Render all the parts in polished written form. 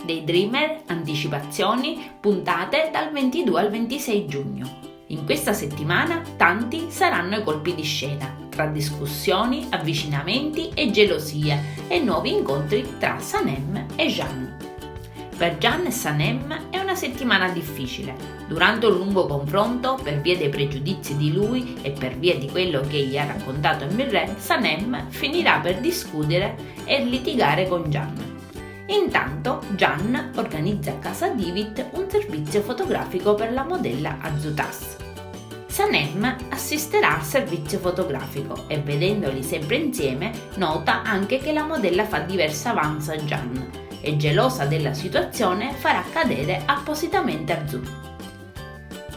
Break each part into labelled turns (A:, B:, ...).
A: dei Dreamer, anticipazioni, puntate dal 22 al 26 giugno. In questa settimana tanti saranno i colpi di scena, tra discussioni, avvicinamenti e gelosie e nuovi incontri tra Sanem e Jeanne. Per Jeanne e Sanem è una settimana difficile. Durante un lungo confronto, per via dei pregiudizi di lui e per via di quello che gli ha raccontato Emre, Sanem finirà per discutere e litigare con Jeanne. Intanto, Jeanne organizza a casa Divit un servizio fotografico per la modella Azutas. Sanem assisterà al servizio fotografico e vedendoli sempre insieme nota anche che la modella fa diversa avance a Jeanne e gelosa della situazione farà cadere appositamente Azu.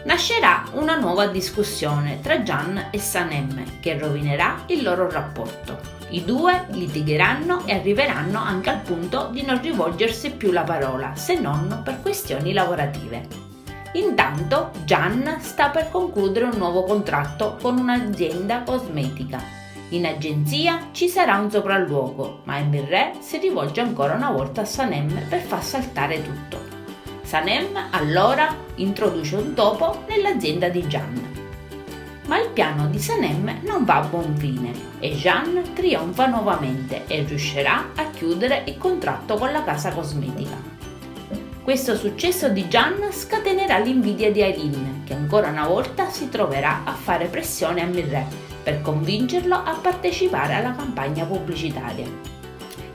A: Nascerà una nuova discussione tra Jeanne e Sanem che rovinerà il loro rapporto. I due litigheranno e arriveranno anche al punto di non rivolgersi più la parola se non per questioni lavorative. Intanto Jeanne sta per concludere un nuovo contratto con un'azienda cosmetica. In agenzia ci sarà un sopralluogo, ma Emre si rivolge ancora una volta a Sanem per far saltare tutto. Sanem allora introduce un topo nell'azienda di Jeanne. Ma il piano di Sanem non va a buon fine e Jeanne trionfa nuovamente e riuscirà a chiudere il contratto con la casa cosmetica. Questo successo di Jeanne scatenerà l'invidia di Aileen, che ancora una volta si troverà a fare pressione a Emre per convincerlo a partecipare alla campagna pubblicitaria.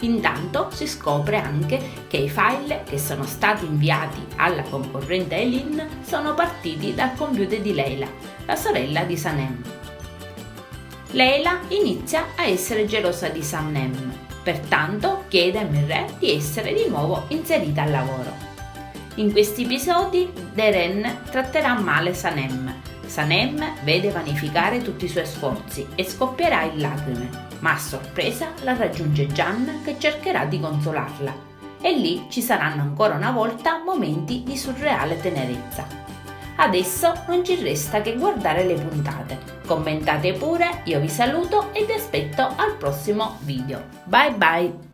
A: Intanto si scopre anche che i file che sono stati inviati alla concorrente Aileen sono partiti dal computer di Leila, la sorella di Sanem. Leila inizia a essere gelosa di Sanem, pertanto chiede a Emre di essere di nuovo inserita al lavoro. In questi episodi Deren tratterà male Sanem. Sanem vede vanificare tutti i suoi sforzi e scoppierà in lacrime, ma a sorpresa la raggiunge Jeanne che cercherà di consolarla. E lì ci saranno ancora una volta momenti di surreale tenerezza. Adesso non ci resta che guardare le puntate. Commentate pure, io vi saluto e vi aspetto al prossimo video. Bye bye!